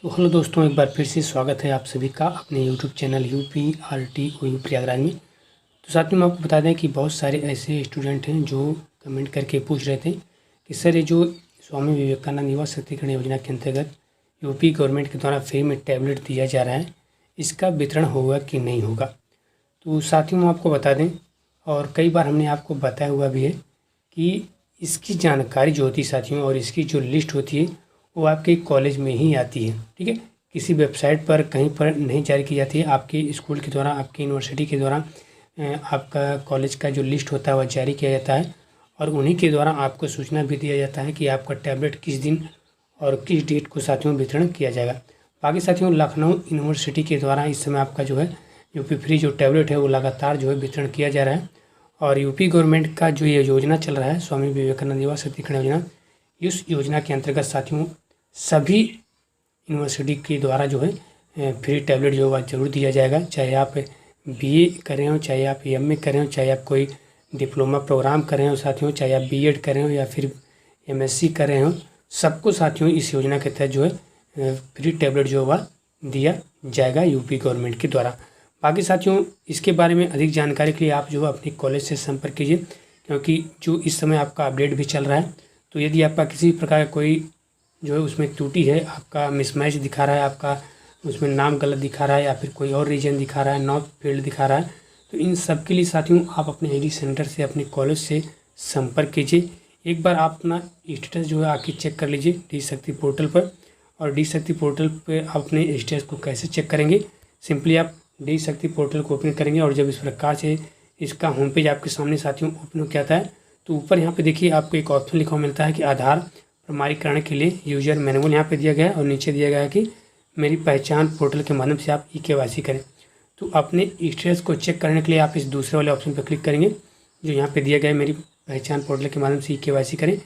तो हेलो दोस्तों, एक बार फिर से स्वागत है आप सभी का अपने यूट्यूब चैनल UPRTOU प्रयागराज में। तो साथ में आपको बता दें कि बहुत सारे ऐसे स्टूडेंट हैं जो कमेंट करके पूछ रहे थे कि सर ये जो स्वामी विवेकानंद युवा शक्तिकरण योजना के अंतर्गत यूपी गवर्नमेंट के द्वारा फ्री में टैबलेट दिया जा रहा है, इसका वितरण होगा कि नहीं होगा। तो साथियों आपको बता दें, और कई बार हमने आपको बताया हुआ भी है कि इसकी जानकारी जो होती है साथियों, और इसकी जो लिस्ट होती है वो आपके कॉलेज में ही आती है। ठीक है, किसी वेबसाइट पर कहीं पर नहीं जारी की जाती है। आपके स्कूल के द्वारा, आपकी यूनिवर्सिटी के द्वारा आपका कॉलेज का जो लिस्ट होता है वह जारी किया जाता है, और उन्हीं के द्वारा आपको सूचना भी दिया जाता है कि आपका टैबलेट किस दिन और किस डेट को साथियों वितरण किया जाएगा। बाकी साथियों लखनऊ यूनिवर्सिटी के द्वारा इस समय आपका जो है यूपी फ्री जो टैबलेट है वो लगातार जो है वितरण किया जा रहा है। और यूपी गवर्नमेंट का जो ये योजना चल रहा है स्वामी विवेकानंद युवा शक्तिकरण योजना, इस योजना के अंतर्गत साथियों सभी यूनिवर्सिटी के द्वारा जो है फ्री टैबलेट जो है ज़रूर दिया जाएगा। चाहे आप BA कर रहे हो, चाहे आप MA कर रहे हो, चाहे आप कोई डिप्लोमा प्रोग्राम कर रहे हो साथियों, चाहे आप B.Ed कर रहे हो या फिर MSc कर रहे हो, सबको साथियों इस योजना के तहत जो है फ्री टैबलेट जो है दिया जाएगा यूपी गवर्नमेंट के द्वारा। बाकी साथियों इसके बारे में अधिक जानकारी के लिए आप जो है अपने कॉलेज से संपर्क कीजिए, क्योंकि जो इस समय आपका अपडेट भी चल रहा है। तो यदि आपका किसी प्रकार का कोई जो है उसमें त्रुटि है, आपका मिसमैच दिखा रहा है, आपका उसमें नाम गलत दिखा रहा है या फिर कोई और रीजन दिखा रहा है, नॉट फील्ड दिखा रहा है, तो इन सब के लिए साथियों आप अपने AD सेंटर से, अपने कॉलेज से संपर्क कीजिए। एक बार आप अपना स्टेटस जो है आके चेक कर लीजिए डी शक्ति पोर्टल पर। और डी शक्ति पोर्टल पर आप अपने स्टेटस को कैसे चेक करेंगे, सिंपली आप डी शक्ति पोर्टल को ओपन करेंगे, और जब इस प्रकार से इसका होम पेज आपके सामने साथियों ओपन हो जाता है तो ऊपर यहाँ पे देखिए आपको एक ऑप्शन लिखा हुआ मिलता है कि आधार प्रमाणीकरण के लिए यूजर मैनुअल यहाँ पे दिया गया है, और नीचे दिया गया है कि मेरी पहचान पोर्टल के माध्यम से आप eKYC करें। तो अपने स्टेटस को चेक करने के लिए आप इस दूसरे वाले ऑप्शन पर क्लिक करेंगे जो यहाँ पे दिया गया है, मेरी पहचान पोर्टल के माध्यम से eKYC करें।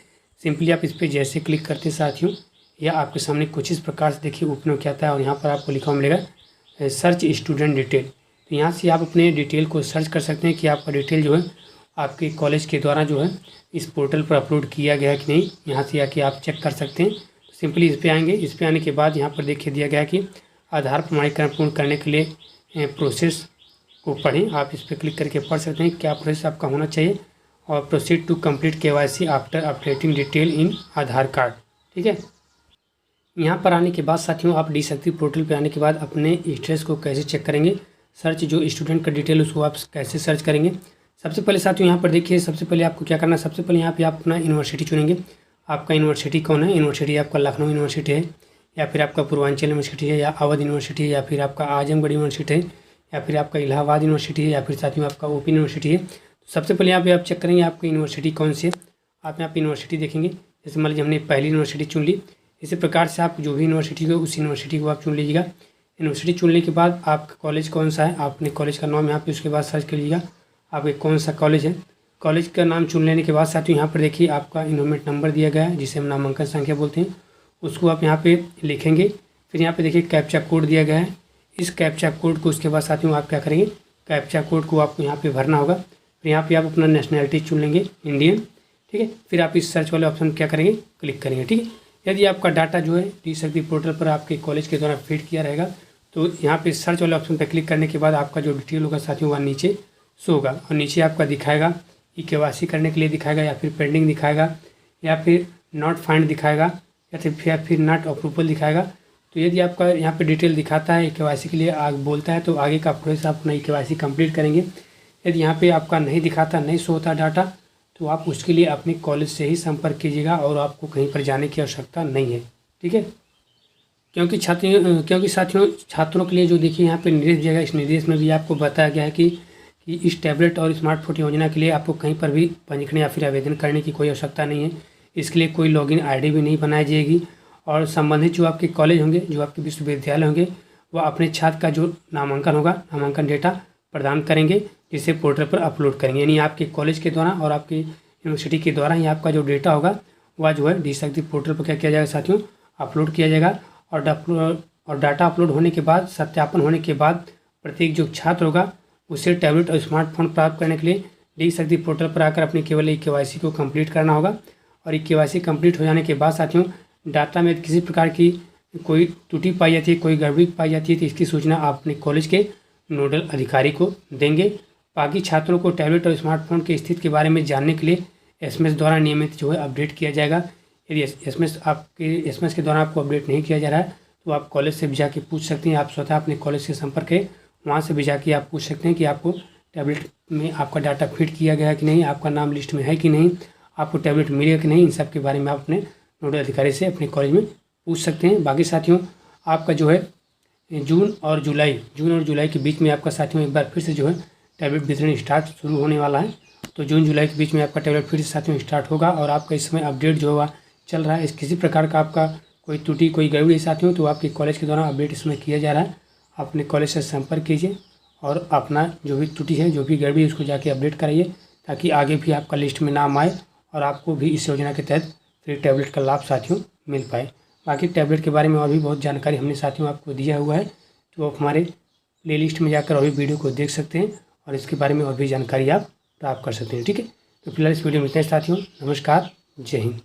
सिंपली आप इस पर जैसे क्लिक करते साथियों, या आपके सामने कुछ इस प्रकार से देखिए ओपन हो जाता है, और यहाँ पर आपको लिखा हुआ मिलेगा सर्च स्टूडेंट डिटेल। तो यहाँ से आप अपने डिटेल को सर्च कर सकते हैं कि आपका डिटेल जो है आपके कॉलेज के द्वारा जो है इस पोर्टल पर अपलोड किया गया है कि नहीं। यहाँ से आके आप चेक कर सकते हैं। सिंपली इस पर आएंगे। इस पर आने के बाद यहाँ पर देखिए दिया गया है कि आधार प्रमाणीकरण पूर्ण करने के लिए प्रोसेस को पढ़ें। आप इस पर क्लिक करके पढ़ सकते हैं क्या प्रोसेस आपका होना चाहिए, और proceed to complete KYC after updating detail in Aadhaar card. ठीक है, यहाँ पर आने के बाद साथियों आप डी शक्ति पोर्टल पर आने के बाद अपने स्टेटस को कैसे चेक करेंगे, सर्च जो स्टूडेंट का डिटेल उसको आप कैसे सर्च करेंगे। सबसे पहले साथियों यहाँ पर देखिए, सबसे पहले आपको क्या करना है, सबसे पहले यहाँ पे आप अपना यूनिवर्सिटी चुनेंगे। आपका यूनिवर्सिटी कौन है, यूनिवर्सिटी आपका लखनऊ यूनिवर्सिटी है, या फिर आपका पूर्वांचल यूनिवर्सिटी है, या अवध यूनिवर्सिटी है, या फिर आपका आजमगढ़ यूनिवर्सिटी है, या फिर आपका इलाहाबाद यूनिवर्सिटी है, या फिर साथियों आपका OP यूनिवर्सिटी है। तो सबसे पहले यहाँ पे आप चेक करेंगे आपकी यूनिवर्सिटी कौन सी है। आप यहाँ पे यूनिवर्सिटी देखेंगे, जैसे मान लीजिए हमने पहली यूनिवर्सिटी चुन ली। इसी प्रकार से आप जो भी यूनिवर्सिटी हो उस यूनिवर्सिटी को आप चुन लीजिएगा। यूनिवर्सिटी चुनने के बाद आपका कॉलेज कौन सा है, आप अपने कॉलेज का नाम यहाँ पे उसके बाद सर्च कर लीजिएगा आपके कौन सा कॉलेज है। कॉलेज का नाम चुन लेने के बाद साथियों यहाँ पर देखिए आपका इनरोलमेंट नंबर दिया गया है, जिसे हम नामांकन संख्या बोलते हैं, उसको आप यहाँ पे लिखेंगे। फिर यहाँ पे देखिए कैप्चा कोड दिया गया है। इस कैप्चा कोड को उसके बाद साथियों आप क्या करेंगे, कैप्चा कोड को आपको यहाँ पे भरना होगा। फिर यहाँ पे आप अपना नेशनैलिटी चुन लेंगे, इंडियन। ठीक है, फिर आप इस सर्च वाले ऑप्शन क्या करेंगे, क्लिक करेंगे। ठीक है, यदि आपका डाटा जो है डी शक्ति पोर्टल पर आपके कॉलेज के द्वारा फीड किया रहेगा तो यहाँ पे सर्च वाले ऑप्शन पर क्लिक करने के बाद आपका जो डिटेल होगा साथियों वह नीचे शो होगा, और नीचे आपका दिखाएगा eKYC करने के लिए दिखाएगा, या फिर पेंडिंग दिखाएगा, या फिर नॉट फाइंड दिखाएगा, या फिर नॉट अप्रूवल दिखाएगा। तो यदि आपका यहाँ पे डिटेल दिखाता है eKYC के लिए बोलता है तो आगे का प्रोसेस आप अपना eKYC कंप्लीट करेंगे। यदि यहाँ पे आपका नहीं दिखाता, नहीं शो होता डाटा, तो आप उसके लिए अपने कॉलेज से ही संपर्क कीजिएगा, और आपको कहीं पर जाने की आवश्यकता नहीं है। ठीक है, क्योंकि साथियों छात्रों के लिए जो देखिए यहाँ पे निर्देश दिया गया, इस निर्देश में भी आपको बताया गया है कि इस टैबलेट और स्मार्टफोन योजना के लिए आपको कहीं पर भी पंजीकरण या फिर आवेदन करने की कोई आवश्यकता नहीं है। इसके लिए कोई लॉगिन ID भी नहीं बनाई जाएगी, और संबंधित जो आपके कॉलेज होंगे, जो आपके विश्वविद्यालय होंगे, वह अपने छात्र का जो नामांकन होगा, नामांकन डेटा प्रदान करेंगे, जिसे पोर्टल पर अपलोड करेंगे। यानी आपके कॉलेज के द्वारा और आपकी यूनिवर्सिटी के द्वारा ही आपका जो डेटा होगा वह जो है डी शक्ति पोर्टल पर क्या किया जाएगा साथियों, अपलोड किया जाएगा। और डाटा अपलोड होने के बाद, सत्यापन होने के बाद प्रत्येक जो छात्र होगा उसे टैबलेट और स्मार्टफोन प्राप्त करने के लिए डी शक्ति पोर्टल पर आकर अपने केवल eKYC को कंप्लीट करना होगा। और eKYC कंप्लीट हो जाने के बाद साथियों डाटा में किसी प्रकार की कोई त्रुटि पाई जाती है, कोई गड़बड़ी पाई जाती है तो इसकी सूचना आप अपने कॉलेज के नोडल अधिकारी को देंगे। बाकी छात्रों को टैबलेट और स्मार्टफोन की स्थिति के बारे में जानने के लिए एसएमएस द्वारा नियमित जो है अपडेट किया जाएगा। यदि एसएमएस के द्वारा आपको अपडेट नहीं किया जा रहा है तो आप कॉलेज से भी जाके पूछ सकते हैं। आप स्वतः अपने कॉलेज से संपर्क करें, वहाँ से भी जाके आप पूछ सकते हैं कि आपको टैबलेट में आपका डाटा फिट किया गया है कि नहीं, आपका नाम लिस्ट में है कि नहीं, आपको टैबलेट मिलेगा कि नहीं। इन सब के बारे में आप अपने नोडल अधिकारी से अपने कॉलेज में पूछ सकते हैं। बाकी साथियों, आपका जो है जून और जुलाई के बीच में आपका साथियों एक बार फिर से जो है टैबलेट वितरण शुरू होने वाला है। तो जून जुलाई के बीच में आपका टैबलेट फिर से साथियों स्टार्ट होगा और आपका इस समय अपडेट जो होगा चल रहा है। इस किसी प्रकार का आपका कोई त्रुटि, कोई गड़बड़ी साथियों तो आपके कॉलेज के द्वारा अपडेट इसमें किया जा रहा है। आप अपने कॉलेज से संपर्क कीजिए और अपना जो भी त्रुटि है, जो भी गड़बड़ी है, उसको जाके अपडेट कराइए ताकि आगे भी आपका लिस्ट में नाम आए और आपको भी इस योजना के तहत फ्री टैबलेट का लाभ साथियों मिल पाए। बाकी टैबलेट के बारे में और भी बहुत जानकारी हमने साथियों आपको दिया हुआ है, तो आप हमारे प्लेलिस्ट में जाकर और भी वीडियो को देख सकते हैं और इसके बारे में और भी जानकारी आप प्राप्त कर सकते हैं। ठीक है, तो फिलहाल इस वीडियो में इतना ही साथियों। नमस्कार, जय हिंद।